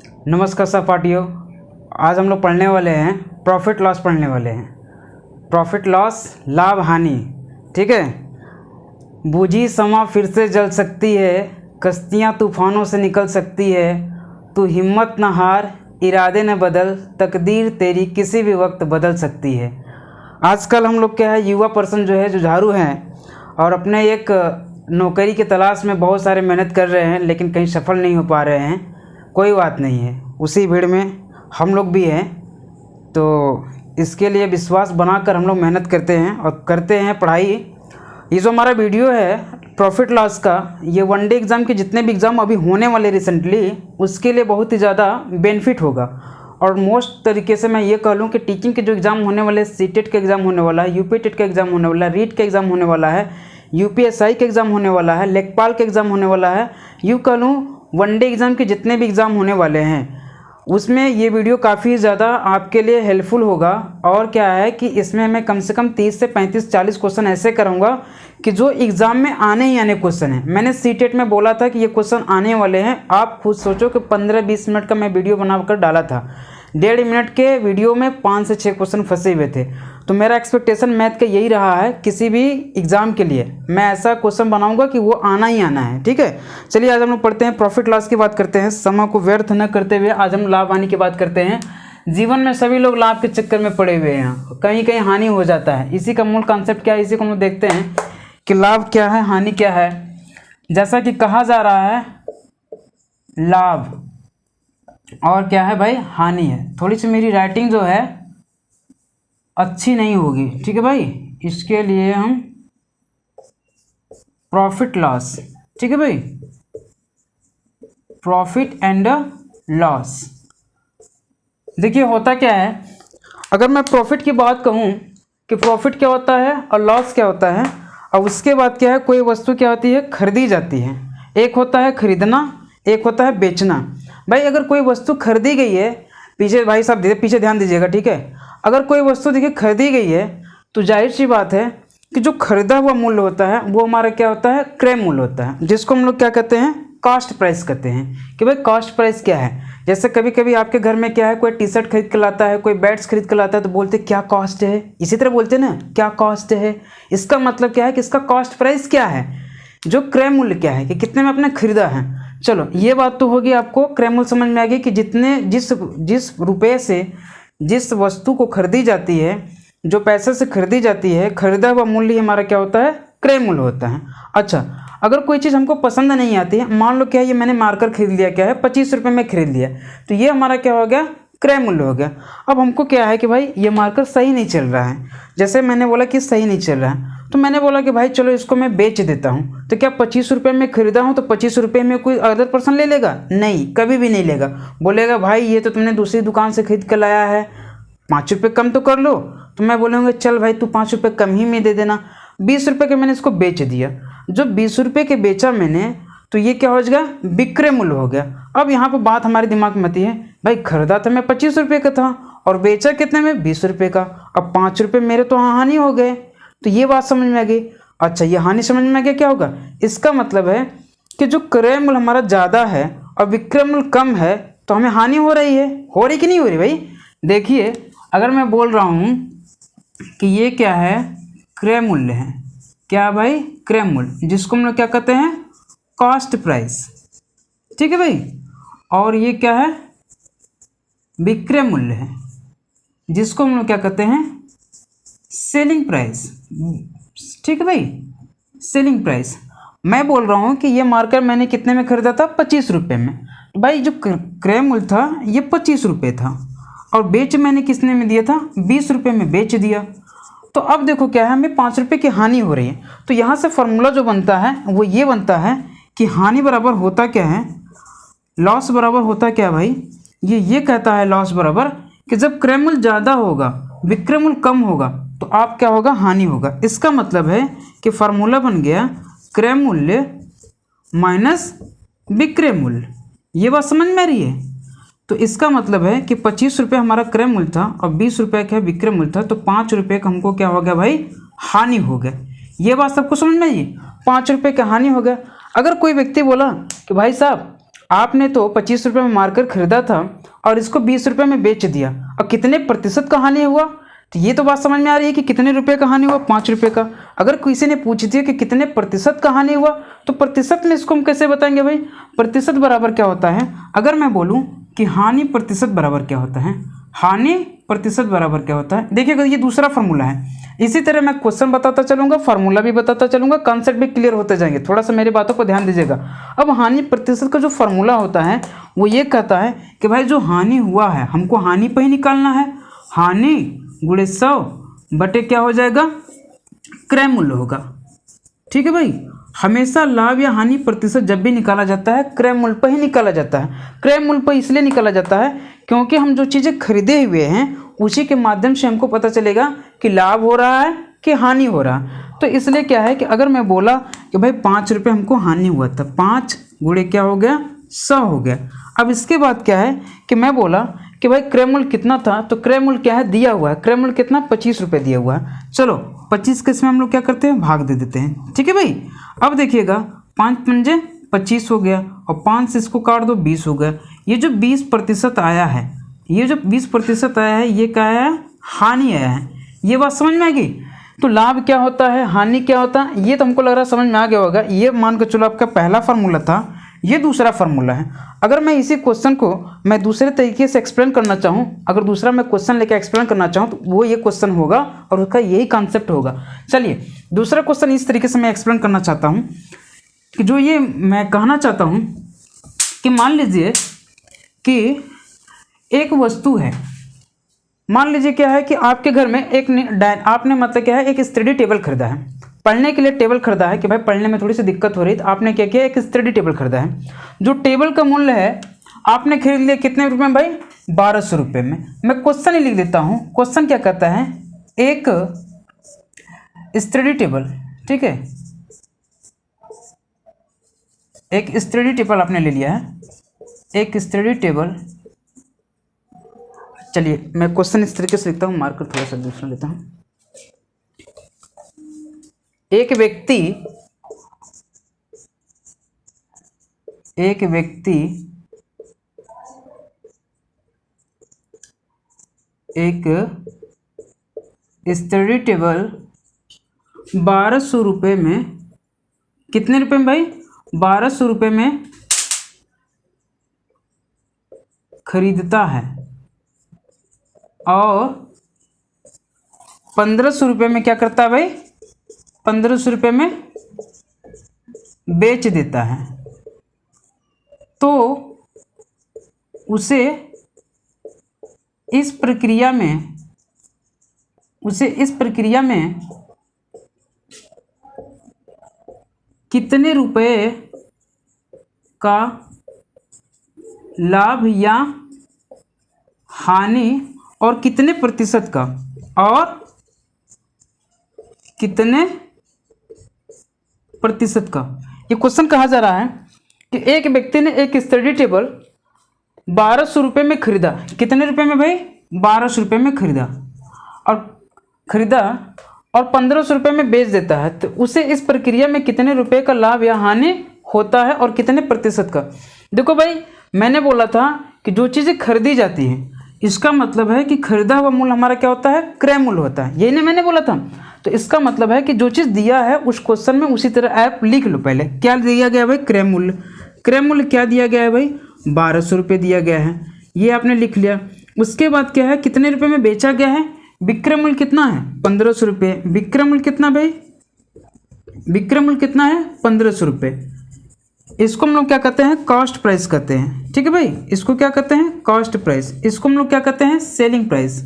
नमस्कार सहपाठियों, आज हम लोग पढ़ने वाले हैं प्रॉफिट लॉस पढ़ने वाले हैं। प्रॉफिट लॉस, लाभ हानि। ठीक है। बूझी समा फिर से जल सकती है, कश्तियाँ तूफानों से निकल सकती है, तू हिम्मत न हार, इरादे न बदल, तकदीर तेरी किसी भी वक्त बदल सकती है। आजकल हम लोग क्या है, युवा पर्सन जो है, जो झाड़ू हैं और अपने एक नौकरी की तलाश में बहुत सारे मेहनत कर रहे हैं, लेकिन कहीं सफल नहीं हो पा रहे हैं। कोई बात नहीं है, उसी भीड़ में हम लोग भी हैं। तो इसके लिए विश्वास बनाकर हम लोग मेहनत करते हैं और करते हैं पढ़ाई। ये जो हमारा वीडियो है प्रॉफिट लॉस का, ये वनडे एग्ज़ाम के जितने भी एग्ज़ाम अभी होने वाले रिसेंटली, उसके लिए बहुत ही ज़्यादा बेनिफिट होगा। और मोस्ट तरीके से मैं ये कह लूँ कि टीचिंग के जो एग्ज़ाम होने वाले, सीटेट का एग्ज़ाम होने वाला है, यूपी टेट का एग्ज़ाम होने वाला है, रीट का एग्ज़ाम होने वाला है, यूपीएसआई का एग्ज़ाम होने वाला है, लेखपाल का एग्ज़ाम होने वाला है, यूँ कह लूँ वनडे एग्ज़ाम के जितने भी एग्ज़ाम होने वाले हैं, उसमें ये वीडियो काफ़ी ज़्यादा आपके लिए हेल्पफुल होगा। और क्या है कि इसमें मैं कम से कम 30 से 35-40 क्वेश्चन ऐसे करूँगा कि जो एग्ज़ाम में आने ही आने क्वेश्चन हैं। मैंने सीटेट में बोला था कि ये क्वेश्चन आने वाले हैं। आप खुद सोचो कि 15-20 मिनट का मैं वीडियो बनाकर डाला था, 1.5 मिनट के वीडियो में 5 से 6 क्वेश्चन फंसे हुए थे। तो मेरा एक्सपेक्टेशन मैथ का यही रहा है, किसी भी एग्ज़ाम के लिए मैं ऐसा क्वेश्चन बनाऊंगा कि वो आना ही आना है। ठीक है। चलिए आज हम लोग पढ़ते हैं, प्रॉफिट लॉस की बात करते हैं। समय को व्यर्थ न करते हुए आज हम लाभ हानि की बात करते हैं। जीवन में सभी लोग लाभ के चक्कर में पड़े हुए हैं, कहीं कहीं हानि हो जाता है। इसी का मूल कॉन्सेप्ट क्या है, इसी को हम लोग देखते हैं कि लाभ क्या है, हानि क्या है। जैसा कि कहा जा रहा है, लाभ और क्या है भाई, हानि है। थोड़ी सी मेरी राइटिंग जो है अच्छी नहीं होगी, ठीक है भाई, इसके लिए हम प्रॉफिट लॉस, ठीक है भाई, प्रॉफिट एंड लॉस। देखिए होता क्या है, अगर मैं प्रॉफिट की बात कहूँ कि प्रॉफिट क्या होता है और लॉस क्या होता है, और उसके बाद क्या है, कोई वस्तु क्या होती है, खरीदी जाती है। एक होता है खरीदना, एक होता है बेचना। भाई अगर कोई वस्तु खरीदी गई है, पीछे भाई साहब पीछे ध्यान दीजिएगा, ठीक है। अगर कोई वस्तु देखिए खरीदी गई है, तो जाहिर सी बात है कि जो खरीदा हुआ मूल्य होता है वो हमारा क्या होता है, क्रय मूल्य होता है, जिसको हम लोग क्या कहते हैं, कॉस्ट प्राइस कहते हैं। कि भाई कॉस्ट प्राइस क्या है। जैसे कभी कभी आपके घर में क्या है, कोई टी शर्ट खरीद कर लाता है, कोई बैट्स खरीद कर लाता है, तो बोलते क्या कॉस्ट है, इसी तरह बोलते हैं ना, क्या कॉस्ट है। इसका मतलब क्या है कि इसका कॉस्ट प्राइस क्या है, जो क्रय मूल्य क्या है, कि कितने में आपने खरीदा है। चलो ये बात तो होगी, आपको क्रय मूल्य समझ में आ गई कि जितने जिस रुपये से जिस वस्तु को खरीदी जाती है, जो पैसे से खरीदी जाती है, खरीदा हुआ मूल्य हमारा क्या होता है, क्रय मूल्य होता है। अच्छा, अगर कोई चीज़ हमको पसंद नहीं आती है, मान लो क्या है, ये मैंने मार्कर खरीद लिया, क्या है 25 रुपये में खरीद लिया, तो ये हमारा क्या हो गया, क्रय मूल्य हो गया। अब हमको क्या है कि भाई ये मार्कर सही नहीं चल रहा है, जैसे मैंने बोला कि सही नहीं चल रहा है, तो मैंने बोला कि भाई चलो इसको मैं बेच देता हूँ। तो क्या 25 रुपये में खरीदा हूँ, तो 25 रुपये में कोई अदर पर्सन ले लेगा? नहीं, कभी भी नहीं लेगा। बोलेगा भाई ये तो तुमने दूसरी दुकान से खरीद कर लाया है, 5 रुपये कम तो कर लो। तो मैं बोलूँगा चल भाई तू 5 रुपये कम ही में दे देना। 20 रुपये के मैंने इसको बेच दिया। जो 20 रुपये के बेचा मैंने, तो ये क्या हो जाएगा, विक्रय मूल्य हो गया। अब यहाँ पर बात हमारे दिमाग में आती है, भाई खरीदा था मैं 25 रुपये का था और बेचा कितने में, 20 रुपये का। अब 5 रुपये मेरे तो हानि हो गए। तो ये बात समझ में आ गई। अच्छा, ये हानि समझ में आ गया, क्या होगा, इसका मतलब है कि जो क्रय मूल्य हमारा ज़्यादा है और विक्रय मूल्य कम है, तो हमें हानि हो रही है। हो रही कि नहीं हो रही भाई? देखिए अगर मैं बोल रहा हूँ कि ये क्या है, क्रय मूल्य है, क्या भाई, क्रय मूल्य, जिसको हम लोग क्या कहते हैं, कॉस्ट प्राइस, ठीक है भाई। और ये क्या है, विक्रय मूल्य है, जिसको हम लोग क्या कहते हैं, सेलिंग प्राइस, ठीक है भाई, सेलिंग प्राइस। मैं बोल रहा हूँ कि ये मार्कर मैंने कितने में खरीदा था, 25 रुपये में। भाई जो क्रय मूल्य था ये 25 रुपये था, और बेच मैंने कितने में दिया था, 20 रुपये में बेच दिया। तो अब देखो क्या है, हमें 5 रुपये की हानि हो रही है। तो यहाँ से फॉर्मूला जो बनता है वो ये बनता है कि हानि बराबर होता क्या है, लॉस बराबर होता क्या भाई, ये कहता है लॉस बराबर कि जब क्रय मूल्य ज़्यादा होगा, विक्रय मूल्य कम होगा, तो आप क्या होगा, हानि होगा। इसका मतलब है कि फार्मूला बन गया क्रय मूल्य माइनस विक्रय मूल्य। ये बात समझ में आ रही है? तो इसका मतलब है कि 25 रुपये हमारा क्रय मूल्य था और 20 रुपये का विक्रय मूल्य था, तो 5 रुपये का हमको क्या हो गया भाई, हानि हो गया। ये बात सबको समझ में आई? 5 रुपये का हानि हो गया। अगर कोई व्यक्ति बोला कि भाई साहब आपने तो 25 रुपये में मार्कर खरीदा था और इसको 20 रुपये में बेच दिया, और कितने प्रतिशत का हानि हुआ? तो ये तो बात समझ में आ रही है कि कितने रुपए का हानि हुआ, 5 रुपये का। अगर किसी ने पूछ दिया कि कितने प्रतिशत का हानि हुआ, तो प्रतिशत में इसको हम कैसे बताएंगे भाई? प्रतिशत बराबर क्या होता है? अगर मैं बोलूं कि हानि प्रतिशत बराबर क्या होता है, हानि प्रतिशत बराबर क्या होता है, देखिएगा ये दूसरा फार्मूला है। इसी तरह मैं क्वेश्चन बताता चलूंगा, फार्मूला भी बताता चलूंगा, कॉन्सेप्ट भी क्लियर होते जाएंगे। थोड़ा सा मेरी बातों पर ध्यान दीजिएगा। अब हानि प्रतिशत का जो फार्मूला होता है वो ये कहता है कि भाई जो हानि हुआ है हमको हानि पर ही निकालना है। हानि गुणे 100 बटे क्या हो जाएगा? क्रय मूल्य होगा। ठीक है भाई, हमेशा लाभ या हानि प्रतिशत जब भी निकाला जाता है क्रय मूल्य पर ही निकाला जाता है। क्रय मूल्य पर इसलिए निकाला जाता है क्योंकि हम जो चीज़ें खरीदे हुए हैं उसी के माध्यम से हमको पता चलेगा कि लाभ हो रहा है कि हानि हो रहा है। तो इसलिए क्या है कि अगर मैं बोला कि भाई 5 रुपये हमको हानि हुआ था, 5 गुणे क्या हो गया? 100 हो गया। अब इसके बाद क्या है कि मैं बोला कि भाई क्रय मूल्य कितना था, तो क्रय मूल्य क्या है? दिया हुआ है। क्रय मूल्य कितना? 25 रुपये दिया हुआ है। चलो 25 के इसमें हम लोग क्या करते हैं? भाग दे देते हैं। ठीक है भाई, अब देखिएगा 5 पंजे 25 हो गया और 5 से इसको काट दो 20 हो गया। ये जो 20% आया है, ये जो 20% आया है ये क्या है? हानि आया है। ये बात समझ में आएगी? तो लाभ क्या होता है, हानि क्या होता है, ये तो हमको लग रहा है समझ में आ गया होगा। ये मान के चलो आपका पहला फार्मूला था, ये दूसरा फार्मूला है। अगर मैं इसी क्वेश्चन को मैं दूसरे तरीके से एक्सप्लेन करना चाहूँ, अगर दूसरा मैं क्वेश्चन लेकर एक्सप्लेन करना चाहूँ तो वो ये क्वेश्चन होगा और उसका यही कॉन्सेप्ट होगा। चलिए दूसरा क्वेश्चन इस तरीके से मैं एक्सप्लेन करना चाहता हूँ कि जो ये मैं कहना चाहता हूँ कि मान लीजिए कि एक वस्तु है, मान लीजिए क्या है कि आपके घर में आपने मतलब क्या है एक स्टडी टेबल खरीदा है, पढ़ने के लिए टेबल खरीदा है कि भाई पढ़ने में थोड़ी सी दिक्कत हो रही, तो आपने क्या किया? एक स्टडी टेबल खरीदा है। जो टेबल का मूल्य है आपने खरीद लिया कितने रुपए में भाई? 1200 रुपये में। मैं क्वेश्चन ही लिख देता हूँ। क्वेश्चन क्या कहता है? एक स्टडी टेबल, ठीक है, एक स्टडी टेबल आपने ले लिया है, एक स्टडी टेबल। चलिए मैं क्वेश्चन इस तरीके से लिखता हूँ, मार्कर थोड़ा सा दूसरा लेता हूँ। एक व्यक्ति एक स्टडी टेबल 1200 रुपये में, कितने रुपए में भाई? 1200 रुपये में खरीदता है और 1500 रुपये में क्या करता है भाई? 1500 रुपये में बेच देता है। तो उसे इस प्रक्रिया में कितने रुपए का लाभ या हानि और कितने प्रतिशत का, और कितने प्रतिशत का? ये क्वेश्चन कहा जा रहा है कि एक व्यक्ति ने एक स्टडी टेबल 1200 रुपये में खरीदा। कितने रुपए में भाई? 1200 रुपये में खरीदा और 1500 रुपये में बेच देता है। तो उसे इस प्रक्रिया में कितने रुपए का लाभ या हानि होता है और कितने प्रतिशत का? देखो भाई, मैंने बोला था कि जो चीज़ें खरीदी जाती हैं इसका मतलब है कि खरीदा हुआ मूल्य हमारा क्या होता है? क्रय मूल्य होता है। यही नहीं मैंने बोला था? तो इसका मतलब है कि जो चीज़ दिया है उस क्वेश्चन में उसी तरह आप लिख लो। पहले क्या दिया गया भाई? क्रय मूल्य। क्रय मूल्य क्या दिया गया है भाई? 1200 रुपये दिया गया है, ये आपने लिख लिया। उसके बाद क्या है? कितने रुपए में बेचा गया है? विक्रय मूल्य कितना है? 1500 रुपये। विक्रय मूल्य कितना भाई? विक्रय मूल्य कितना है? 1500 रुपये। इसको हम लोग क्या कहते हैं? कॉस्ट प्राइस कहते हैं। ठीक है भाई, इसको क्या कहते हैं? Cost price. इसको हम लोग क्या कहते हैं? Selling price.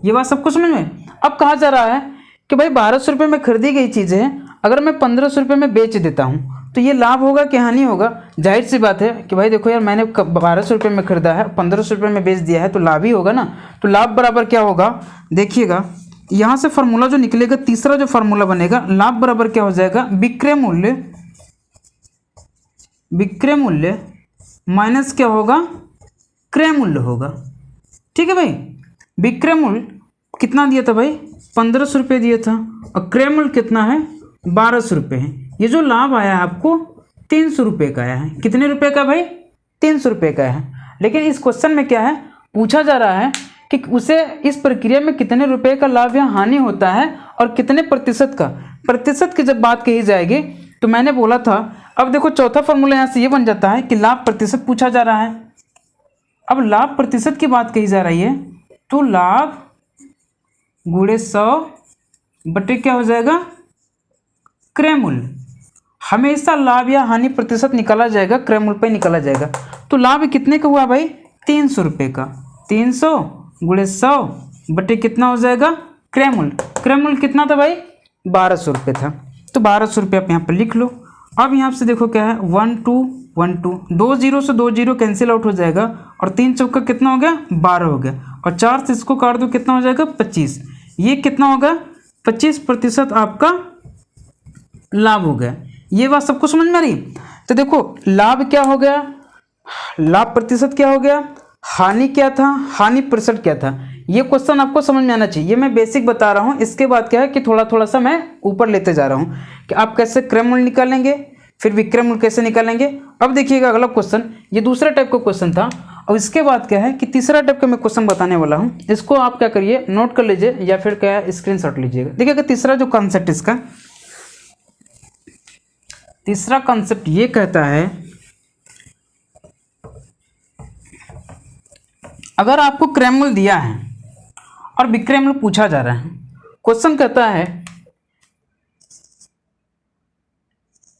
ये बात सबको समझ में? अब कहा जा रहा है कि भाई 1200 रुपये में खरीदी गई चीज़ है, अगर मैं 1500 रुपये में बेच देता हूँ तो ये लाभ होगा कि हानि होगा? जाहिर सी बात है कि भाई देखो यार, मैंने 1200 रुपये में खरीदा है, 1500 रुपये में बेच दिया है, तो लाभ ही होगा ना। तो लाभ बराबर क्या होगा? देखिएगा यहाँ से फार्मूला जो निकलेगा, तीसरा जो फार्मूला बनेगा, लाभ बराबर क्या हो जाएगा? विक्रय मूल्य माइनस क्या होगा? क्रय मूल्य होगा। ठीक है भाई, विक्रय मूल्य कितना दिया था भाई? 1500 रुपये दिया था और क्रय मूल्य कितना है? 1200 रुपये है। ये जो लाभ आया है आपको 300 रुपये का आया है। कितने रुपए का भाई? 300 रुपये का है। लेकिन इस क्वेश्चन में क्या है, पूछा जा रहा है कि उसे इस प्रक्रिया में कितने रुपए का लाभ या हानि होता है और कितने प्रतिशत का। प्रतिशत की जब बात कही जाएगी तो मैंने बोला था, अब देखो चौथा फॉर्मूला यहाँ से ये बन जाता है कि लाभ प्रतिशत पूछा जा रहा है। अब लाभ प्रतिशत की बात कही जा रही है तो लाभ गुणे 100 बटे क्या हो जाएगा, क्रय मूल्य। हमेशा लाभ या हानि प्रतिशत निकाला जाएगा क्रय मूल्य पे निकाला जाएगा। तो लाभ कितने का हुआ भाई? 300 रुपये का। 300 गुणे 100 बटे कितना हो जाएगा, क्रय मूल्य। क्रय मूल्य कितना था भाई? 1200 रुपये था। तो 1200 रुपये आप यहाँ पर लिख लो। अब यहाँ से देखो क्या है, 1 2 1 2, 2 0 से 2 0 कैंसिल आउट हो जाएगा और 3 चौका कितना हो गया, 12 हो गया और 4 से इसको काट दो कितना हो जाएगा, 25। ये कितना होगा, 25% आपका लाभ हो गया। ये बात सबको समझ में आ रही? तो देखो लाभ क्या हो गया, लाभ प्रतिशत क्या हो गया, हानि क्या था, हानि प्रतिशत क्या था। ये क्वेश्चन आपको समझ में आना चाहिए। ये मैं बेसिक बता रहा हूँ। इसके बाद क्या है कि थोड़ा थोड़ा सा मैं ऊपर लेते जा रहा हूँ कि आप कैसे क्रय मूल्य निकालेंगे, फिर विक्रय मूल्य कैसे निकालेंगे। अब देखिएगा अगला क्वेश्चन, ये दूसरा टाइप का क्वेश्चन था। और इसके बाद क्या है कि तीसरा टाइप का मैं क्वेश्चन बताने वाला हूँ। इसको आप क्या करिए, नोट कर लीजिए या फिर क्या है स्क्रीनशॉट लीजिएगा। देखिएगा तीसरा जो कॉन्सेप्ट इसका, तीसरा कॉन्सेप्ट ये कहता है, अगर आपको क्रय मूल्य दिया है और विक्रय मूल्य पूछा जा रहा है, क्वेश्चन कहता है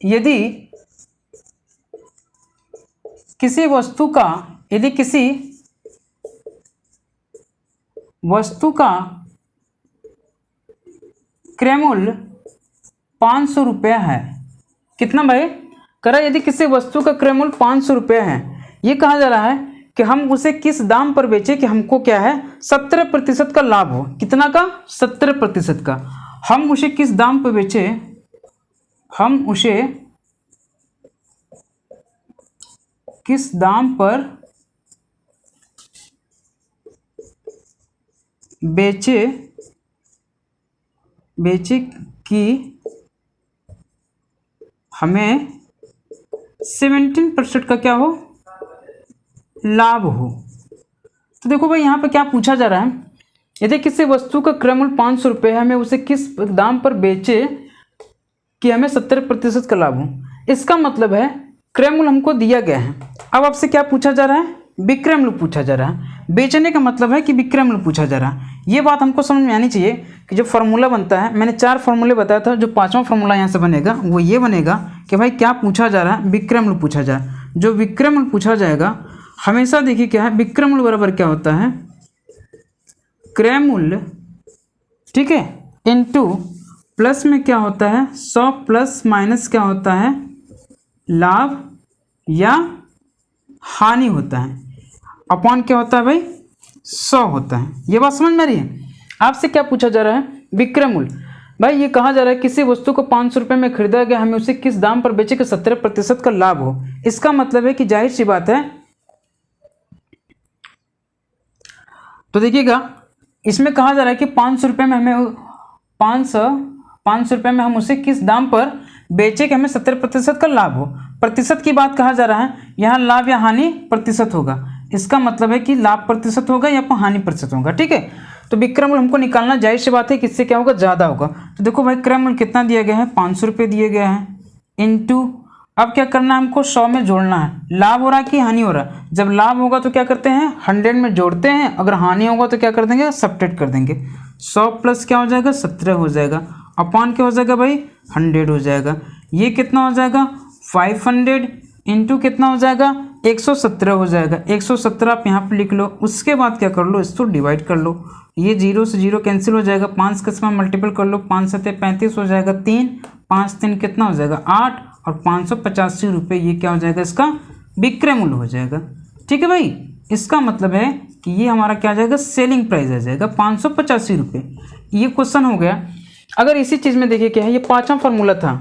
यदि किसी वस्तु का क्रय मूल्य 500 रुपये है। कितना भाई? करा यदि किसी वस्तु का क्रय मूल्य 500 रुपये है। ये कहा जा रहा है कि हम उसे किस दाम पर बेचें कि हमको क्या है 70% का लाभ हो। कितना का? 70% का। हम उसे किस दाम पर बेचें, हम उसे किस दाम पर बेचे कि हमें 17% का क्या हो, लाभ हो। तो देखो भाई यहाँ पे क्या पूछा जा रहा है, यदि किसी वस्तु का क्रय मूल्य 500 रुपये है, हमें उसे किस दाम पर बेचे कि हमें 70% का लाभ हो। इसका मतलब है क्रय मूल्य हमको दिया गया है। अब आपसे क्या पूछा जा रहा है, विक्रय मूल्य पूछा जा रहा है। बेचने का मतलब है कि विक्रय मूल्य पूछा जा रहा है। ये बात हमको समझ में आनी चाहिए कि जो फार्मूला बनता है, मैंने 4 फार्मूले बताया था, जो 5वां फार्मूला यहाँ से बनेगा वो ये बनेगा कि भाई क्या पूछा जा रहा है, विक्रय मूल्य पूछा जा रहा है। जो विक्रय मूल्य पूछा जाएगा हमेशा देखिए क्या है, विक्रय मूल्य बराबर क्या होता है, क्रय मूल्य, ठीक है, इनटू प्लस में क्या होता है 100 प्लस माइनस क्या होता है, लाभ या हानि होता है, अपॉन क्या होता है भाई 100 होता है। ये बात समझ में आ रही है? आपसे क्या पूछा जा रहा है, विक्रय मूल्य। भाई ये कहा जा रहा है किसी वस्तु को 500 रुपये में खरीदा गया, हमें उसे किस दाम पर बेचे कि 70% का लाभ हो। इसका मतलब है कि जाहिर सी बात है, तो देखिएगा इसमें कहा जा रहा है कि 500 रुपये में हमें 500 रुपये में हम उसे किस दाम पर बेचे कि हमें 70% का लाभ हो। प्रतिशत की बात कहा जा रहा है, यहाँ लाभ या हानि प्रतिशत होगा। इसका मतलब है कि लाभ प्रतिशत होगा या हानि प्रतिशत होगा, ठीक है। तो विक्रय मूल्य हमको निकालना, जाहिर सी बात है किससे क्या होगा, ज़्यादा होगा। तो देखो भाई क्रय मूल्य कितना दिया गया है, 500 रुपये दिए गया है, इनटू अब क्या करना है, हमको 100 में जोड़ना है। लाभ हो रहा है कि हानि हो रहा है? जब लाभ होगा तो क्या करते हैं 100 में जोड़ते हैं, अगर हानि होगा तो क्या कर देंगे, सब्ट्रैक्ट कर देंगे। 100 प्लस क्या हो जाएगा 17 हो जाएगा, अपॉन क्या हो जाएगा भाई 100 हो जाएगा। ये कितना हो जाएगा 500 इंटू कितना हो जाएगा 117 हो जाएगा। 117 आप यहाँ पे लिख लो। उसके बाद क्या कर लो, इसको डिवाइड कर लो। ये 0 से 0 कैंसिल हो जाएगा, 5 के समय मल्टीपल कर लो, 5 7 35 हो जाएगा, 3 5 3 कितना हो जाएगा 8 और 585 रुपये ये क्या हो जाएगा, इसका विक्रय मूल्य हो जाएगा। ठीक है भाई, इसका मतलब है कि ये हमारा क्या आ जाएगा, सेलिंग प्राइस आ जाएगा 585 रुपये। ये क्वेश्चन हो गया। अगर इसी चीज़ में देखिए क्या है, ये 5वां फार्मूला था,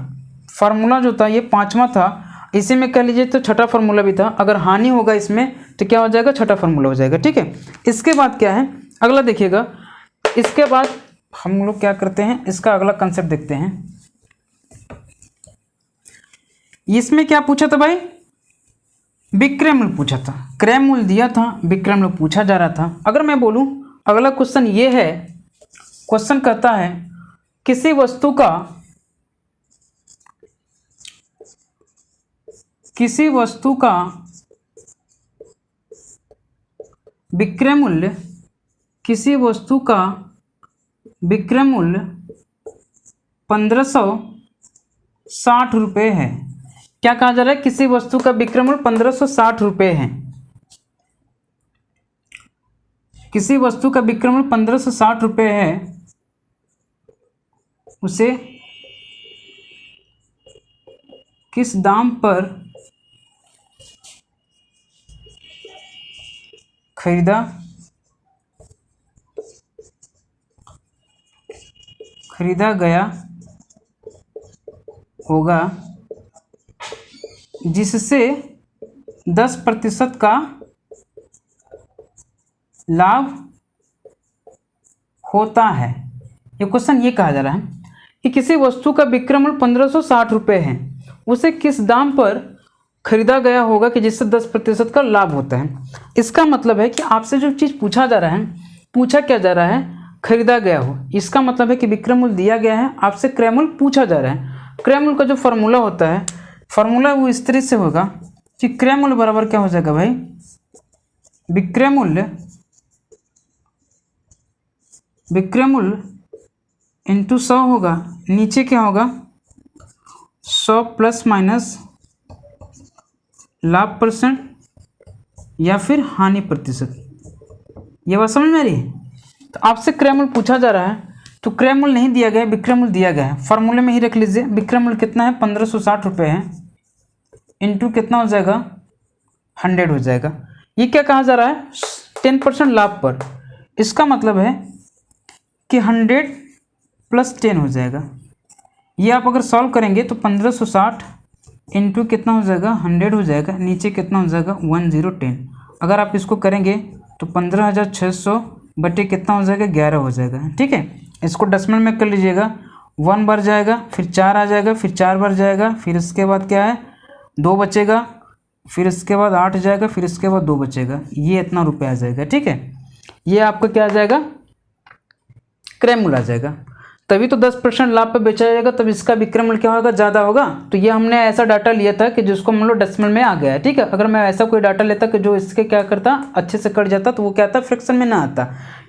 फार्मूला जो था ये 5वां था, इसी में कह लीजिए तो 6ठा फार्मूला भी था। अगर हानि होगा इसमें तो क्या हो जाएगा 6ठा फार्मूला हो जाएगा। ठीक है, इसके बाद क्या है अगला देखिएगा। इसके बाद हम लोग क्या करते हैं, इसका अगला कंसेप्ट देखते हैं। इसमें क्या पूछा था भाई, विक्रय मूल्य पूछा था, क्रय मूल्य दिया था, विक्रय मूल्य पूछा जा रहा था। अगर मैं बोलूं अगला क्वेश्चन ये है, क्वेश्चन कहता है किसी वस्तु का विक्रय मूल्य, किसी वस्तु का विक्रय मूल्य 1560 रुपये है। क्या कहा जा रहा है, किसी वस्तु का विक्रय मूल्य 1560 रुपये है। किसी वस्तु का विक्रय मूल्य 1560 रुपये है, उसे किस दाम पर खरीदा गया होगा जिससे 10% का लाभ होता है। ये क्वेश्चन ये कहा जा रहा है कि किसी वस्तु का विक्रय मूल्य 1560 रुपये है, उसे किस दाम पर खरीदा गया होगा कि जिससे 10% का लाभ होता है। इसका मतलब है कि आपसे जो चीज़ पूछा जा रहा है, पूछा क्या जा रहा है, खरीदा गया हो। इसका मतलब है कि विक्रय मूल्य दिया गया है, आपसे क्रय मूल्य पूछा जा रहा है। क्रय मूल्य का जो फार्मूला होता है, फार्मूला वो इस तरह से होगा कि क्रय मूल्य बराबर क्या हो जाएगा भाई, विक्रय मूल्य इंटू 100 होगा, नीचे क्या होगा 100 प्लस माइनस लाभ परसेंट या फिर हानि प्रतिशत। ये बात समझ में आ रही है। तो आपसे क्रय मूल्य पूछा जा रहा है, तो क्रय मूल्य नहीं दिया गया है, विक्रय मूल्य दिया गया है। फॉर्मूले में ही रख लीजिए, विक्रय मूल्य कितना है 1560 रुपये है, इंटू कितना हो जाएगा 100 हो जाएगा। ये क्या कहा जा रहा है 10% लाभ पर। इसका मतलब है कि 100 प्लस 10 हो जाएगा। ये आप अगर सॉल्व करेंगे तो 1560 इंटू कितना हो जाएगा 100 हो जाएगा, नीचे कितना हो जाएगा 1010। अगर आप इसको करेंगे तो 15,600 बटे कितना हो जाएगा 11 हो जाएगा। ठीक है, इसको डेसिमल में कर लीजिएगा, 1 बार जाएगा, फिर 4 आ जाएगा, फिर 4 बार जाएगा, फिर इसके बाद क्या है 2 बचेगा, फिर इसके बाद 8 जाएगा, फिर इसके बाद 2 बचेगा। ये इतना रुपये आ जाएगा। ठीक है, ये आपका क्या आ जाएगा क्रय मूल्य आ जाएगा। तभी तो 10% लाभ पे बेचा जाएगा, तब इसका विक्रय मूल्य क्या होगा ज़्यादा होगा। तो ये हमने ऐसा डाटा लिया था कि जिसको हम लोग डेसिमल में आ गया है। ठीक है, अगर मैं ऐसा कोई डाटा लेता कि जो इसके क्या करता अच्छे से कट जाता तो वो क्या आता फ्रैक्शन में ना आता।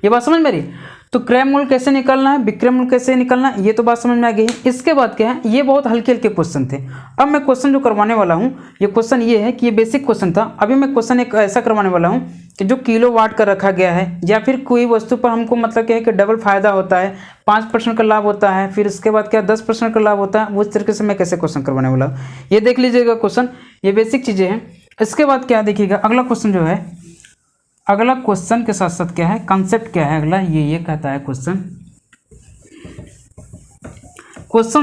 ये बात समझ मेरी। तो क्रय मूल्य कैसे निकालना है, विक्रय मूल्य कैसे निकालना है, ये तो बात समझ में आ गई है। इसके बाद क्या है, ये बहुत हल्के हल्के क्वेश्चन थे। अब मैं क्वेश्चन जो करवाने वाला हूँ, ये क्वेश्चन ये है कि ये बेसिक क्वेश्चन था। अभी मैं क्वेश्चन एक ऐसा करवाने वाला हूँ कि जो किलोवाट का रखा गया है, या फिर कोई वस्तु पर हमको मतलब क्या है कि डबल फायदा होता है, 5% का लाभ होता है, फिर इसके बाद क्या 10% का लाभ होता है। वो इस तरीके से मैं कैसे क्वेश्चन करवाने वाला हूँ, ये देख लीजिएगा क्वेश्चन। ये बेसिक चीज़ें हैं। इसके बाद क्या देखिएगा, अगला क्वेश्चन जो है, अगला क्वेश्चन के साथ साथ क्या है कंसेप्ट क्या है अगला, ये कहता है क्वेश्चन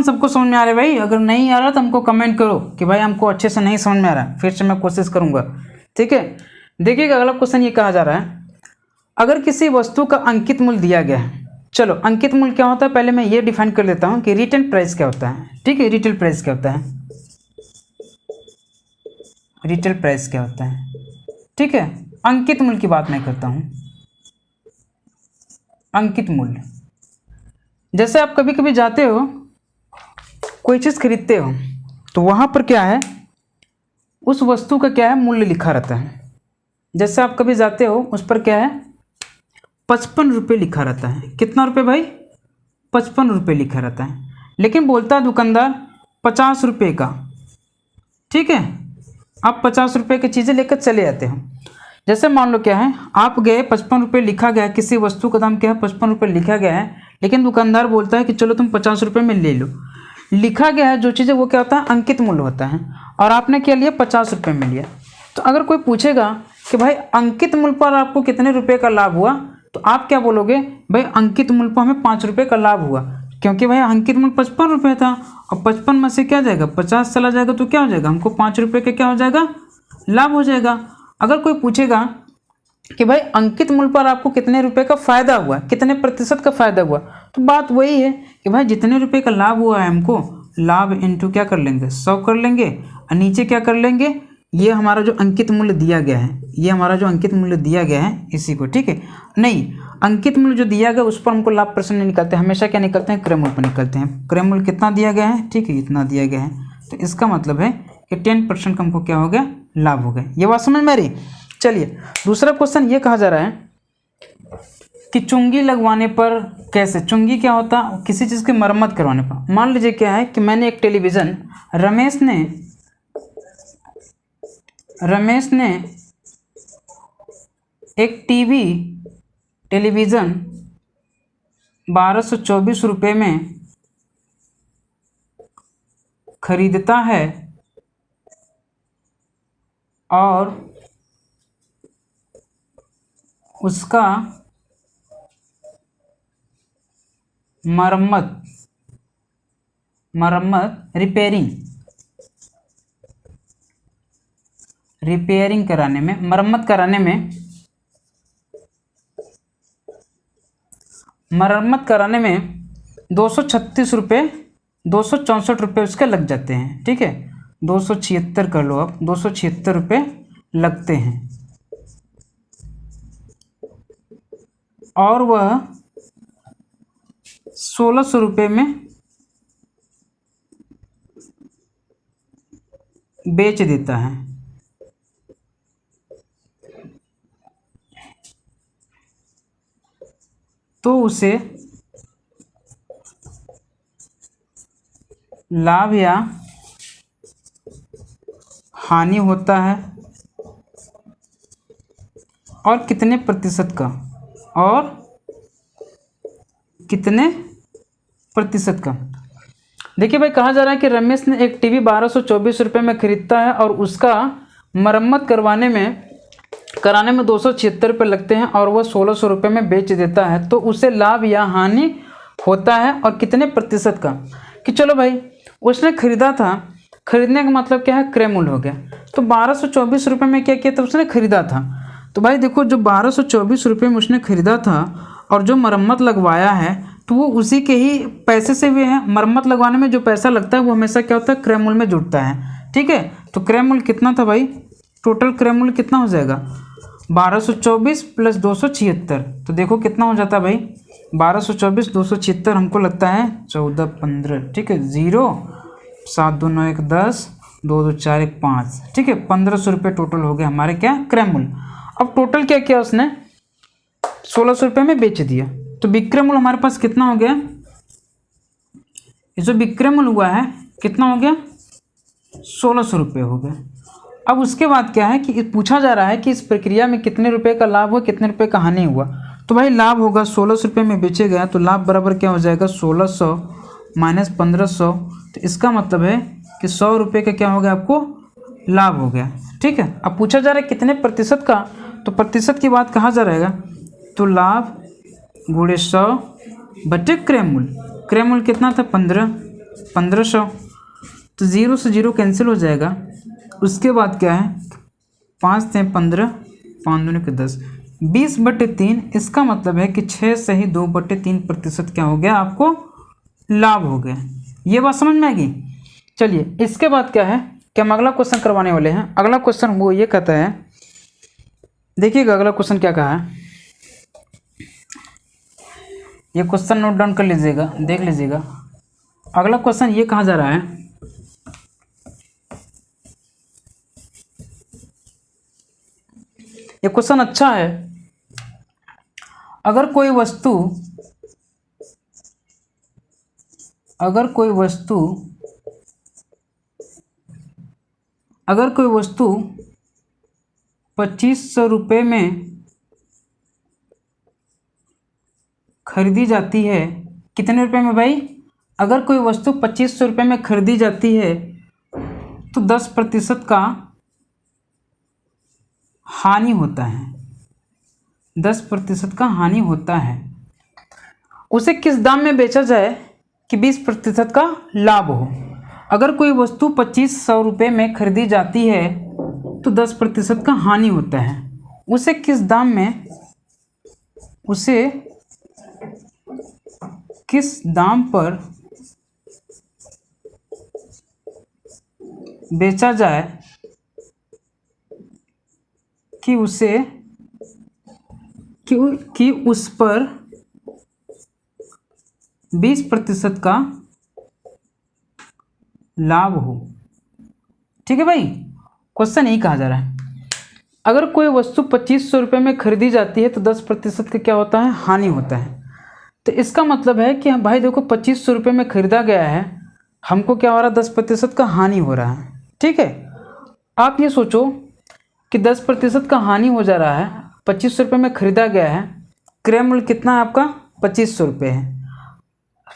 सबको समझ में आ रहा है भाई। अगर नहीं आ रहा तो हमको कमेंट करो कि भाई हमको अच्छे से नहीं समझ में आ रहा, फिर से मैं कोशिश करूंगा। ठीक है, देखिएगा अगला क्वेश्चन ये कहा जा रहा है, अगर किसी वस्तु का अंकित मूल्य दिया गया है। चलो, अंकित मूल्य क्या होता है पहले मैं ये डिफाइन कर लेता हूँ कि रिटेल प्राइस क्या होता है। ठीक है, रिटेल प्राइस क्या होता है, रिटेल प्राइस क्या होता है। ठीक है, अंकित मूल्य की बात मैं करता हूँ। अंकित मूल्य, जैसे आप कभी कभी जाते हो कोई चीज़ खरीदते हो, तो वहाँ पर क्या है उस वस्तु का क्या है मूल्य लिखा रहता है। जैसे आप कभी जाते हो उस पर क्या है 55 रुपये लिखा रहता है। कितना रुपये भाई 55 रुपये लिखा रहता है, लेकिन बोलता है दुकानदार 50 रुपये का। ठीक है, आप 50 रुपये की चीज़ें लेकर चले जाते हो। जैसे मान लो क्या है आप गए 55 रुपये लिखा गया है, किसी वस्तु का दाम क्या है 55 रुपये लिखा गया है, लेकिन दुकानदार बोलता है कि चलो तुम 50 रुपये में ले लो। लिखा गया है जो चीज़ें वो क्या होता है अंकित मूल्य होता है, और आपने क्या लिया 50 रुपये में लिया। तो अगर कोई पूछेगा कि भाई अंकित मूल्य पर आपको कितने रुपये का लाभ हुआ, तो आप क्या बोलोगे भाई अंकित मूल्य पर हमें 5 रुपये का लाभ हुआ, क्योंकि भाई अंकित मूल्य 55 रुपये था और 55 में से क्या जाएगा 50 चला जाएगा, तो क्या हो जाएगा हमको 5 रुपये का क्या हो जाएगा लाभ हो जाएगा। अगर कोई पूछेगा कि भाई अंकित मूल्य पर आपको कितने रुपए का फायदा हुआ, कितने प्रतिशत का फायदा हुआ, तो बात वही है कि भाई जितने रुपए का लाभ हुआ है हमको, लाभ इंटू क्या कर लेंगे 100 कर लेंगे, और नीचे क्या कर लेंगे, ये हमारा जो अंकित मूल्य दिया गया है, ये हमारा जो अंकित मूल्य दिया गया है इसी को, ठीक है, नहीं अंकित मूल्य जो दिया गया उस पर हमको लाभ प्रश्न नहीं निकालते, हमेशा क्या निकलते हैं, क्रय मूल्य पर निकलते हैं। क्रय मूल्य कितना दिया गया है, ठीक है, इतना दिया गया है, तो इसका मतलब है कि 10% का हमको क्या हो गया, लाभ हो गया। ये बात समझ में आ रही। चलिए दूसरा क्वेश्चन ये कहा जा रहा है कि चुंगी लगवाने पर कैसे, चुंगी क्या होता है, किसी चीज़ की मरम्मत करवाने पर। मान लीजिए क्या है कि मैंने एक टेलीविज़न, रमेश ने एक टेलीविज़न 1224 रुपये में खरीदता है और उसका मरम्मत रिपेयरिंग कराने में, मरम्मत कराने में 236 रुपये 264 रुपये उसके लग जाते हैं, ठीक है, 276 कर लो आप, 276 रुपये लगते हैं, और वह 1600 रुपये में बेच देता है। तो उसे लाभ या हानि होता है, और कितने प्रतिशत का, देखिए भाई कहा जा रहा है कि रमेश ने एक टीवी 1224 रुपये में खरीदता है और उसका मरम्मत कराने में 276 रुपये लगते हैं और वह 1600 रुपये में बेच देता है, तो उसे लाभ या हानि होता है और कितने प्रतिशत का। कि चलो भाई उसने खरीदा था, खरीदने का मतलब क्या है, क्रय मूल्य हो गया, तो 1224 रुपये में क्या किया था, उसने खरीदा था। तो भाई देखो जो 1224 रुपये में उसने खरीदा था और जो मरम्मत लगवाया है तो वो उसी के ही पैसे से हुए हैं। मरम्मत लगवाने में जो पैसा लगता है वो हमेशा क्या होता है, क्रय मूल्य में जुड़ता है, ठीक है। तो क्रय मूल्य कितना था भाई, टोटल क्रय मूल्य कितना हो जाएगा, 1224 प्लस 276, तो देखो कितना हो जाता है भाई, 1224 276 हमको लगता है 1415, ठीक है, 0 7 2 9 1 10 2 2 4 1 5, ठीक है, 1500 रुपये टोटल हो गया हमारे क्या, क्रय मूल्य। अब टोटल क्या किया उसने, 1600 रुपये में बेच दिया, तो विक्रय मूल्य हमारे पास कितना हो गया, ये जो विक्रय मूल्य हुआ है कितना हो गया, 1600 रुपये हो गया। अब उसके बाद क्या है कि पूछा जा रहा है कि इस प्रक्रिया में कितने रुपए का लाभ हुआ, कितने रुपए का हानि हुआ। तो भाई लाभ होगा 1600 रुपये में बेचे गया, तो लाभ बराबर क्या हो जाएगा, 1600 माइनस 1500, तो इसका मतलब है कि 100 रुपये का क्या हो गया, आपको लाभ हो गया, ठीक है। अब पूछा जा रहा है कितने प्रतिशत का, तो प्रतिशत की बात कहा जा रहेगा, तो लाभ गुणे 100 बटे क्रय मूल्य, क्रय मूल्य कितना था 1500, तो 0 से 0 कैंसिल हो जाएगा। उसके बाद क्या है, 5 से 15 5 दूनी के 10 20 बटे 3, इसका मतलब है कि 6 से ही 2 बटे 3 प्रतिशत क्या हो गया, आपको लाभ हो गया। ये बात समझ में आएगी। चलिए इसके बाद क्या है कि हम अगला क्वेश्चन करवाने वाले हैं। अगला क्वेश्चन वो ये कहता है, देखिएगा अगला क्वेश्चन क्या कहा है, ये क्वेश्चन नोट डाउन कर लीजिएगा, देख लीजिएगा। अगला क्वेश्चन ये कहा जा रहा है, ये क्वेश्चन अच्छा है। अगर कोई वस्तु 2500 रुपये में खरीदी जाती है, कितने रुपए में भाई, अगर कोई वस्तु 2500 रुपये में खरीदी जाती है तो 10% का हानि होता है, 10% का हानि होता है। उसे किस दाम में बेचा जाए कि 20% का लाभ हो। अगर कोई वस्तु 2500 रुपये में खरीदी जाती है तो 10% का हानि होता है, उसे किस दाम पर बेचा जाए कि उसे कि उस पर 20% का लाभ हो। ठीक है भाई, क्वेश्चन यही कहा जा रहा है, अगर कोई वस्तु 2500 रुपये में खरीदी जाती है तो 10% का क्या होता है, हानि होता है। तो इसका मतलब है कि भाई देखो 2500 रुपये में खरीदा गया है, हमको क्या हो रहा है, 10% का हानि हो रहा है। ठीक है, आप ये सोचो कि 10% का हानि हो जा रहा है, 2500 रुपये में खरीदा गया है, क्रय मूल्य कितना है आपका, 2500 रुपये है,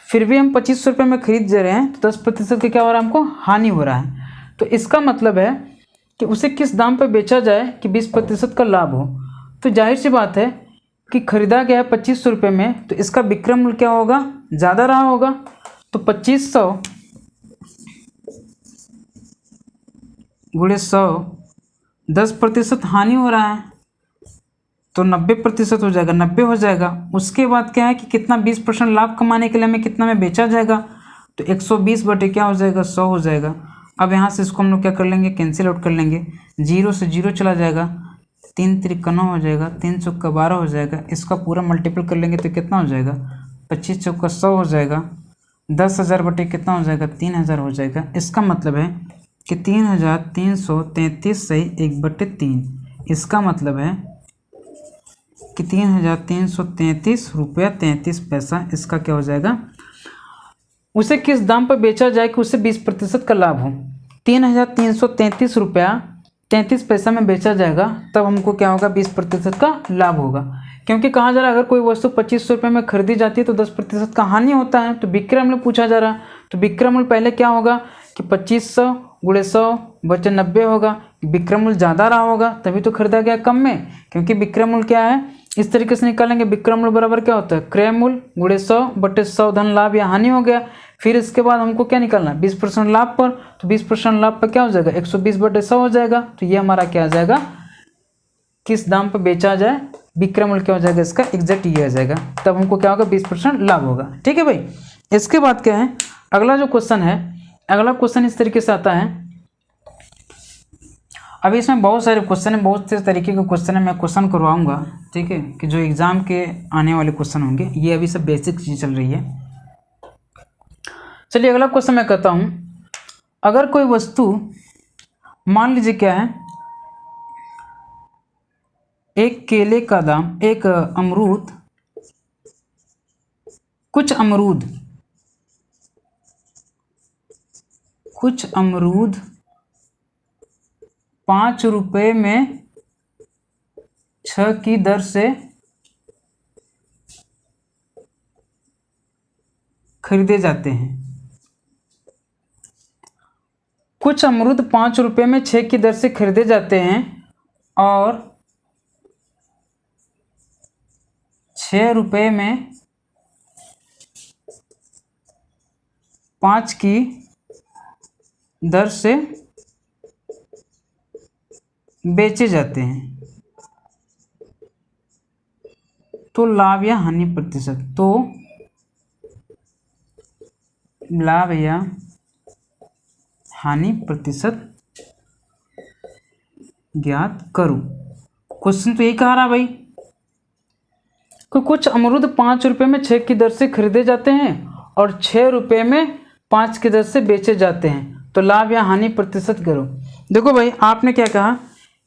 फिर भी हम 2500 रुपये में खरीद जा रहे हैं तो 10% का क्या हो रहा है, हमको हानि हो रहा है। तो इसका मतलब है कि उसे किस दाम पर बेचा जाए कि 20% का लाभ हो। तो जाहिर सी बात है कि खरीदा गया है 2500 रुपये में, तो इसका विक्रय मूल्य क्या होगा, ज़्यादा रहा होगा। तो 2500 गुणे 100, 10% हानि हो रहा है तो 90% हो जाएगा, 90 हो जाएगा। उसके बाद क्या है कि कितना, 20% लाभ कमाने के लिए हमें कितना में बेचा जाएगा, तो 120 बटे क्या हो जाएगा, 100 हो जाएगा। अब यहाँ से इसको हम लोग क्या कर लेंगे, कैंसिल आउट कर लेंगे, 0 से 0 चला जाएगा, 3 त्रिक 9 हो जाएगा, 3 चौका 12 हो जाएगा। इसका पूरा मल्टीपल कर लेंगे तो कितना हो जाएगा, 25 चौका 100 हो जाएगा, 10,000 बटे कितना हो जाएगा, 3,000 हो जाएगा। इसका मतलब है कि 3,333 सही 1/3। इसका मतलब है कि 3,333 रुपया 33 पैसा इसका क्या हो जाएगा, उसे किस दाम पर बेचा जाए कि उसे 20% का लाभ हो। 3,333 रुपया 33 पैसा में बेचा जाएगा, तब हमको क्या होगा, 20% का लाभ होगा। क्योंकि कहा जा रहा है अगर कोई वस्तु 2500 रुपये में खरीदी जाती है तो 10% का हानि होता है। तो विक्रय मूल्य पूछा जा रहा है, तो विक्रय मूल्य पहले क्या होगा कि 2500 गुणे 100 बचे 90 होगा। विक्रय मूल्य ज़्यादा रहा होगा तभी तो खरीदा गया कम में, क्योंकि विक्रय मूल्य क्या है, इस तरीके से निकालेंगे। विक्रय मूल्य बराबर क्या होता है, क्रय मूल्य गुणे 100 बटे 100 धन लाभ या हानि हो गया। फिर इसके बाद हमको क्या निकालना है, 20% लाभ पर, तो 20% लाभ पर क्या हो जाएगा, 120 बटे 100 हो जाएगा। तो ये हमारा क्या आ जाएगा, किस दाम पर बेचा जाए, विक्रय मूल्य क्या हो जाएगा, इसका एग्जैक्ट ये आ जाएगा, तब हमको क्या होगा, 20% लाभ होगा। ठीक है भाई, इसके बाद क्या है, अगला जो क्वेश्चन है, अगला क्वेश्चन इस तरीके से आता है। अभी इसमें बहुत सारे क्वेश्चन है, बहुत से तरीके के क्वेश्चन है, मैं क्वेश्चन करवाऊंगा। ठीक है, कि जो एग्जाम के आने वाले क्वेश्चन होंगे, ये अभी सब बेसिक चीज़ चल रही है। चलिए अगला क्वेश्चन मैं कहता हूँ, अगर कोई वस्तु, मान लीजिए क्या है, एक केले का दाम, एक अमरूद, कुछ अमरूद 5 रुपये में 6 की दर से खरीदे जाते हैं। कुछ अमरूद 5 रुपये में 6 की दर से खरीदे जाते हैं और 6 रुपये में 5 की दर से बेचे जाते हैं, तो लाभ या हानि प्रतिशत, तो लाभ या हानि प्रतिशत ज्ञात करो। क्वेश्चन तो यही कह रहा भाई, कुछ अमरूद 5 रुपये में 6 की दर से खरीदे जाते हैं और 6 रुपये में 5 की दर से बेचे जाते हैं, तो लाभ या हानि प्रतिशत करो। देखो भाई, आपने क्या कहा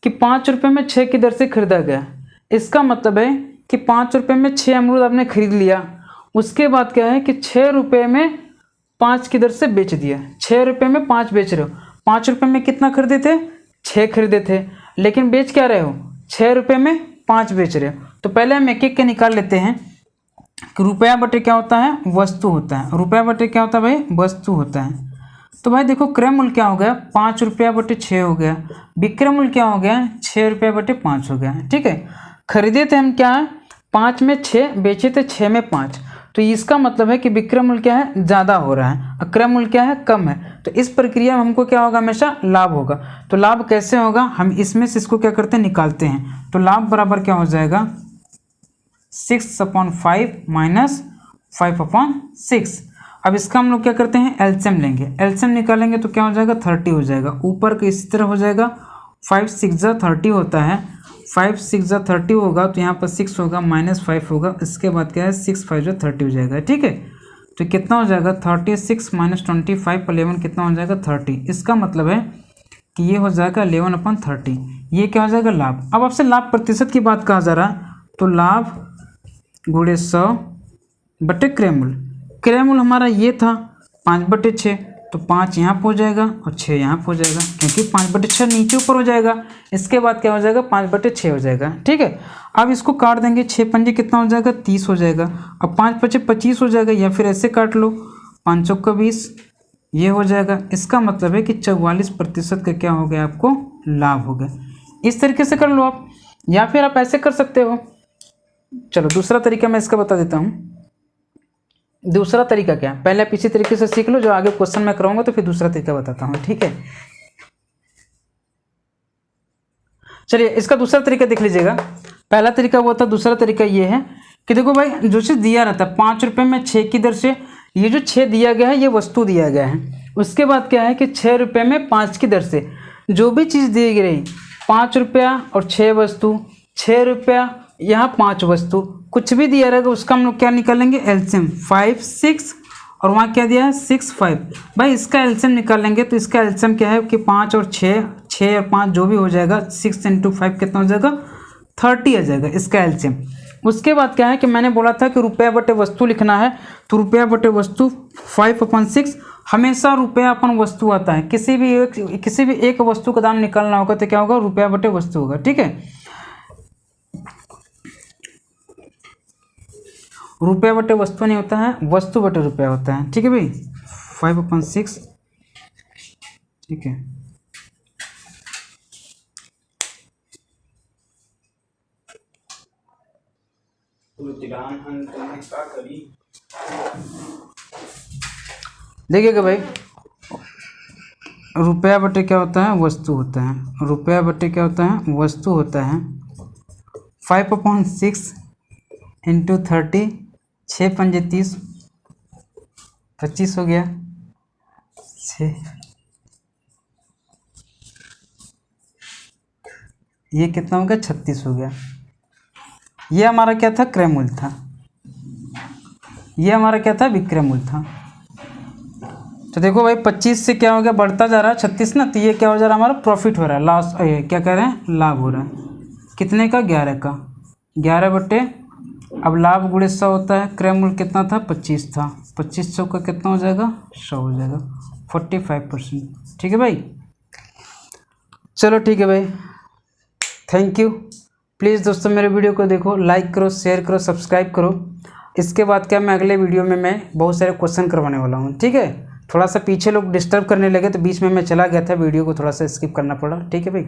कि 5 रुपये में 6 की दर से खरीदा गया, इसका मतलब है कि 5 रुपये में 6 अमरूद आपने खरीद लिया, उसके बाद क्या है कि 6 रुपये में 5 की दर से बेच दिया। 6 रुपये में 5 बेच रहे हो, 5 रुपये में कितना खरीदे थे, 6 खरीदे थे, लेकिन बेच क्या रहे हो, 6 रुपये में 5 बेच रहे हो। तो पहले हम एक एक के निकाल लेते हैं कि रुपया बटे क्या होता है, वस्तु होता है। रुपया बटे क्या होता है भाई, वस्तु होता है। तो भाई देखो, क्रय मूल्य क्या हो गया, 5 रुपया बटे 6 हो गया। विक्रय मूल्य क्या हो गया, 6 रुपया बटे 5 हो गया। ठीक है, खरीदे थे हम क्या है, 5 में 6, बेचे थे 6 में 5, तो इसका मतलब है कि विक्रय मूल्य क्या है, ज़्यादा हो रहा है और क्रय मूल्य क्या है, कम है। तो इस प्रक्रिया में हमको क्या होगा, हमेशा लाभ होगा। तो लाभ कैसे होगा, हम इसमें से इसको क्या करते हैं, निकालते हैं। तो लाभ बराबर क्या हो जाएगा, 6/5 माइनस 5/6। अब इसका हम लोग क्या करते हैं, एलसीएम लेंगे। एलसीएम निकालेंगे तो क्या हो जाएगा, 30 हो जाएगा। ऊपर का इसी तरह हो जाएगा, 5 6 जा 30 होता है, 5 6 जा 30 होगा तो यहाँ पर 6 होगा, -5 होगा। इसके बाद क्या है, 6 5 जा 30 हो जाएगा। ठीक है, तो कितना हो जाएगा, 36 - 25 पर 11 कितना हो जाएगा, 30। इसका मतलब है कि ये हो जाएगा 11/30। ये क्या हो जाएगा, लाभ। अब आपसे लाभ प्रतिशत की बात कहा जा रहा है, तो लाभ गुणे 100 बटे क्रयमूल्य। क्रयमूल्य हमारा ये था 5/6, तो 5 यहाँ पर हो जाएगा और 6 यहाँ पर हो जाएगा, क्योंकि 5/6 नीचे ऊपर हो जाएगा। इसके बाद क्या हो जाएगा, 5/6 हो जाएगा। ठीक है, अब इसको काट देंगे, 6 पंजे कितना हो जाएगा, 30 हो जाएगा। अब 5 5 25 हो जाएगा, या फिर ऐसे काट लो, 5 चौका 20, ये हो जाएगा। इसका मतलब है कि 44% का क्या हो गया, आपको लाभ हो गया। इस तरीके से कर लो आप, या फिर आप ऐसे कर सकते हो। चलो दूसरा तरीका मैं इसका बता देता हूँ। दूसरा तरीका क्या है, पहले आप इसी तरीके से सीख लो, जो आगे क्वेश्चन मैं कराऊंगा तो फिर दूसरा तरीका बताता हूँ। ठीक है, चलिए इसका दूसरा तरीका देख लीजिएगा। पहला तरीका वो था, दूसरा तरीका ये है कि देखो भाई, जो चीज़ दिया रहता है 5 रुपये में 6 की दर से, ये जो 6 दिया गया है ये वस्तु दिया गया है। उसके बाद क्या है कि 6 रुपये में 5 की दर से जो भी चीज़ दी गई, 5 रुपया और 6 वस्तु, 6 रुपया यहाँ 5 वस्तु, कुछ भी दिया रहेगा उसका हम लोग क्या निकालेंगे, एलसीएम। 5 6 और वहाँ क्या दिया है, 6 5। भाई इसका एलसीएम निकालेंगे तो इसका एलसीएम क्या है कि 5 और 6, 6 और 5 जो भी हो जाएगा, 6 × 5 कितना हो जाएगा, 30 आ जाएगा इसका एलसीएम। उसके बाद क्या है कि मैंने बोला था कि रुपया बटे वस्तु लिखना है, तो रुपया बटे वस्तु 5/6, हमेशा रुपया अपन वस्तु आता है। किसी भी एक वस्तु का दाम निकालना होगा तो क्या होगा, रुपया बटे वस्तु होगा। ठीक है, रुपया बटे वस्तु नहीं होता है, वस्तु बटे रुपया होता है। ठीक है भाई, 5/6। ठीक है, देखिएगा भाई, रुपया बटे क्या होता है, वस्तु होता है। रुपया बटे क्या होता है, वस्तु होता है। 5/6 × 30, 6 पंजे 30, 25 हो गया, 6, ये कितना हो गया, 36 हो गया। ये हमारा क्या था, क्रयमूल्य था। ये हमारा क्या था, विक्रय मूल्य था। तो देखो भाई 25 से क्या हो गया, बढ़ता जा रहा है 36 ना, तो ये क्या हो जा रहा है, हमारा प्रॉफिट हो रहा है, लॉस क्या कह रहे हैं, लाभ हो रहा है। कितने का, 11 का, 11 बटे, अब लाभ गुणे 100 होता है, क्रय मूल्य कितना था, 25 था, 2500 का कितना हो जाएगा, 100 हो जाएगा, 45%। ठीक है भाई, चलो ठीक है भाई, थैंक यू। प्लीज़ दोस्तों मेरे वीडियो को देखो, लाइक करो, शेयर करो, सब्सक्राइब करो। इसके बाद क्या, मैं अगले वीडियो में मैं बहुत सारे क्वेश्चन करवाने वाला हूँ। ठीक है, थोड़ा सा पीछे लोग डिस्टर्ब करने लगे तो बीच में मैं चला गया था, वीडियो को थोड़ा सा स्किप करना पड़ा। ठीक है भाई।